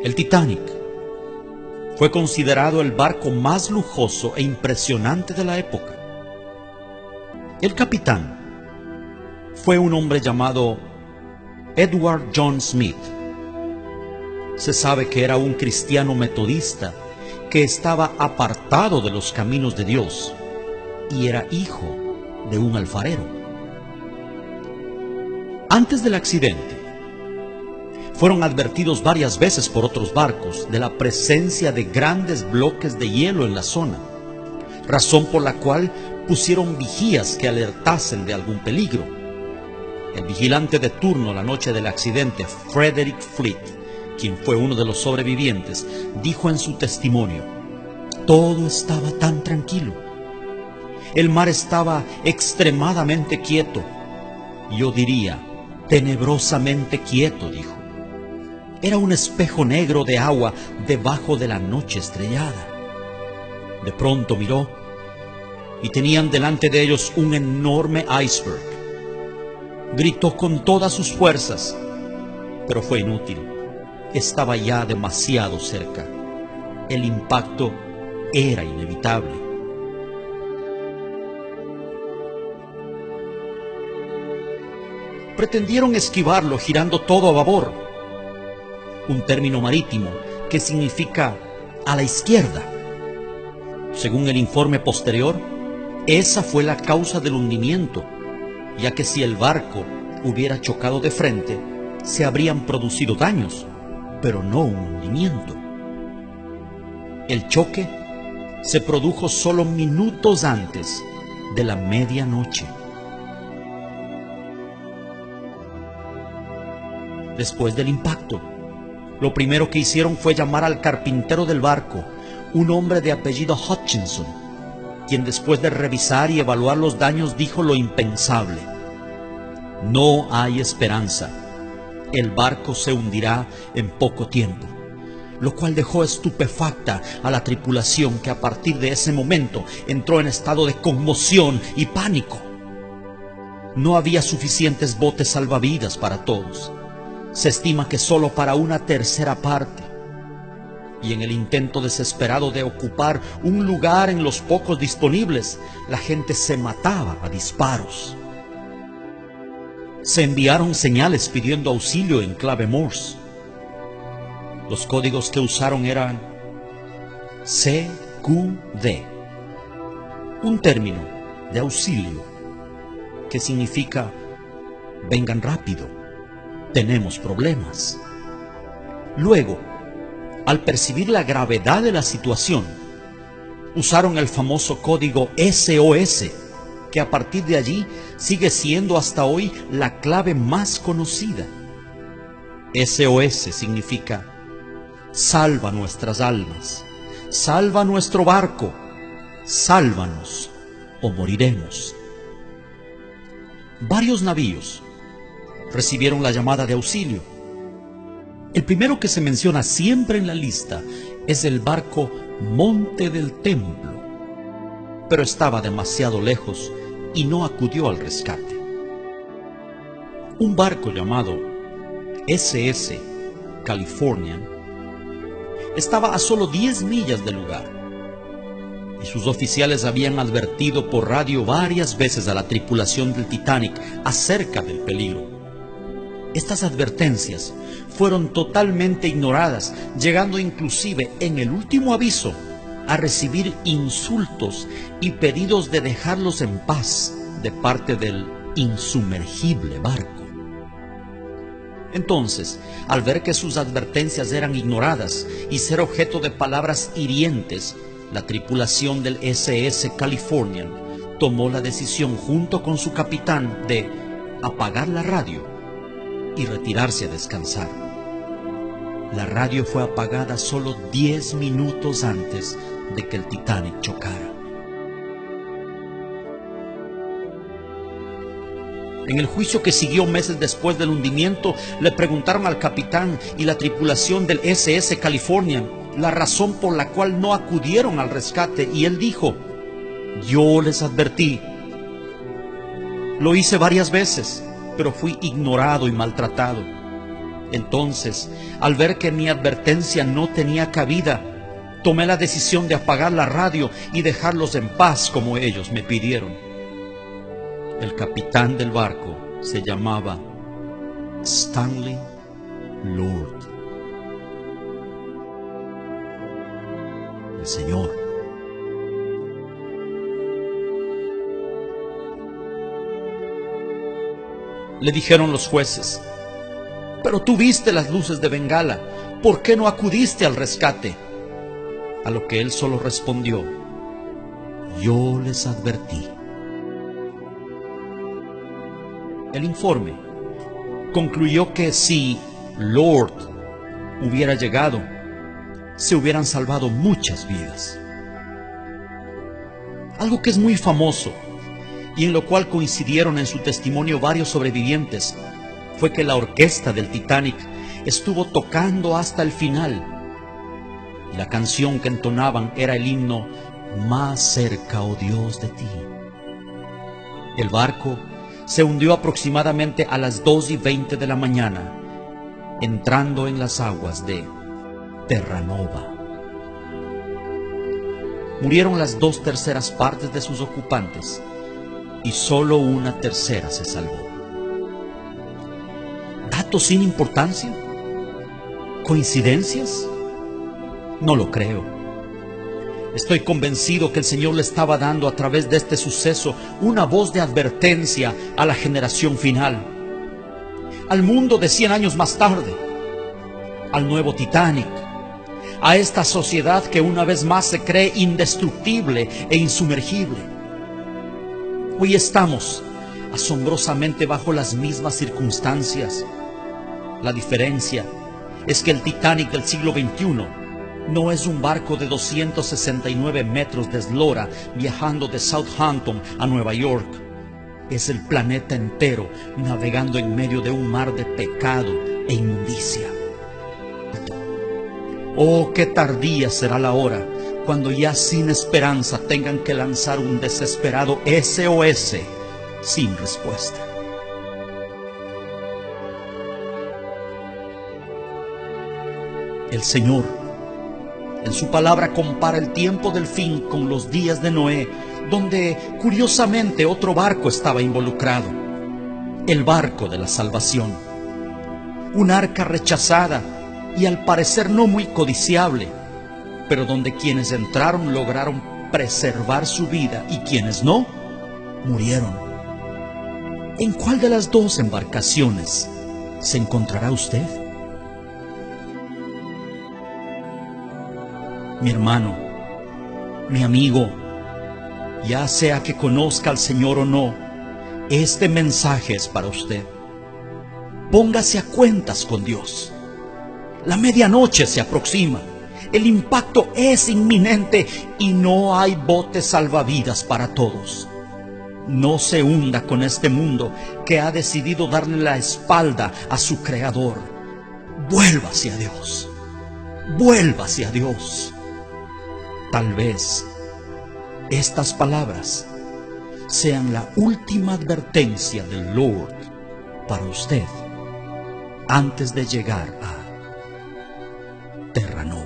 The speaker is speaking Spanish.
El Titanic fue considerado el barco más lujoso e impresionante de la época. El capitán fue un hombre llamado Edward John Smith. Se sabe que era un cristiano metodista que estaba apartado de los caminos de Dios y era hijo de un alfarero. Antes del accidente, fueron advertidos varias veces por otros barcos de la presencia de grandes bloques de hielo en la zona, razón por la cual pusieron vigías que alertasen de algún peligro. El vigilante de turno la noche del accidente, Frederick Fleet, quien fue uno de los sobrevivientes, dijo en su testimonio: todo estaba tan tranquilo. El mar estaba extremadamente quieto. Yo diría, tenebrosamente quieto, dijo. Era un espejo negro de agua debajo de la noche estrellada. De pronto miró y tenían delante de ellos un enorme iceberg. Gritó con todas sus fuerzas, pero fue inútil. Estaba ya demasiado cerca. El impacto era inevitable. Pretendieron esquivarlo girando todo a babor, un término marítimo que significa a la izquierda. Según el informe posterior, esa fue la causa del hundimiento, ya que si el barco hubiera chocado de frente, se habrían producido daños, pero no un hundimiento. El choque se produjo solo minutos antes de la medianoche. Después del impacto, lo primero que hicieron fue llamar al carpintero del barco, un hombre de apellido Hutchinson, quien después de revisar y evaluar los daños dijo lo impensable: no hay esperanza, el barco se hundirá en poco tiempo, lo cual dejó estupefacta a la tripulación, que a partir de ese momento entró en estado de conmoción y pánico. No había suficientes botes salvavidas para todos. Se estima que solo para una tercera parte. Y en el intento desesperado de ocupar un lugar en los pocos disponibles, la gente se mataba a disparos. Se enviaron señales pidiendo auxilio en clave Morse. Los códigos que usaron eran CQD, un término de auxilio que significa vengan rápido, tenemos problemas. Luego, al percibir la gravedad de la situación, usaron el famoso código SOS, que a partir de allí sigue siendo hasta hoy la clave más conocida. SOS significa salva nuestras almas, salva nuestro barco, sálvanos o moriremos. Varios navíos recibieron la llamada de auxilio. El primero que se menciona siempre en la lista es el barco Monte del Templo, pero estaba demasiado lejos y no acudió al rescate. Un barco llamado SS Californian estaba a solo 10 millas del lugar, y sus oficiales habían advertido por radio varias veces a la tripulación del Titanic acerca del peligro. Estas advertencias fueron totalmente ignoradas, llegando inclusive en el último aviso a recibir insultos y pedidos de dejarlos en paz de parte del insumergible barco. Entonces, al ver que sus advertencias eran ignoradas y ser objeto de palabras hirientes, la tripulación del SS Californian tomó la decisión junto con su capitán de apagar la radio y retirarse a descansar. La radio fue apagada solo 10 minutos antes de que el Titanic chocara. En el juicio que siguió meses después del hundimiento, le preguntaron al capitán y la tripulación del SS Californian la razón por la cual no acudieron al rescate, y él dijo: yo les advertí. Lo hice varias veces, pero fui ignorado y maltratado. Entonces, al ver que mi advertencia no tenía cabida, tomé la decisión de apagar la radio y dejarlos en paz como ellos me pidieron. El capitán del barco se llamaba Stanley Lord. El Señor le dijeron los jueces: pero tú viste las luces de Bengala, ¿por qué no acudiste al rescate? A lo que él solo respondió: yo les advertí. El informe concluyó que si Lord hubiera llegado, se hubieran salvado muchas vidas. Algo que es muy famoso y en lo cual coincidieron en su testimonio varios sobrevivientes fue que la orquesta del Titanic estuvo tocando hasta el final. Y la canción que entonaban era el himno Más cerca, oh Dios, de ti. El barco se hundió aproximadamente a las 2:20 de la mañana, entrando en las aguas de Terranova. Murieron las 2/3 partes de sus ocupantes y solo 1/3 se salvó. ¿Datos sin importancia? ¿Coincidencias? No lo creo. Estoy convencido que el Señor le estaba dando a través de este suceso una voz de advertencia a la generación final, al mundo de 100 años más tarde, al nuevo Titanic, a esta sociedad que una vez más se cree indestructible e insumergible. Hoy estamos asombrosamente bajo las mismas circunstancias. La diferencia es que el Titanic del siglo XXI no es un barco de 269 metros de eslora viajando de Southampton a Nueva York. Es el planeta entero navegando en medio de un mar de pecado e inmundicia. Oh, qué tardía será la hora cuando ya sin esperanza tengan que lanzar un desesperado SOS sin respuesta. El Señor en su palabra compara el tiempo del fin con los días de Noé, donde curiosamente otro barco estaba involucrado, el barco de la salvación. Un arca rechazada y al parecer no muy codiciable, pero donde quienes entraron lograron preservar su vida y quienes no, murieron. ¿En cuál de las dos embarcaciones se encontrará usted? Mi hermano, mi amigo, ya sea que conozca al Señor o no, este mensaje es para usted. Póngase a cuentas con Dios. La medianoche se aproxima, el impacto es inminente y no hay botes salvavidas para todos. No se hunda con este mundo que ha decidido darle la espalda a su Creador. Vuélvase a Dios. Vuélvase a Dios. Tal vez estas palabras sean la última advertencia del Lord para usted antes de llegar a Terranova.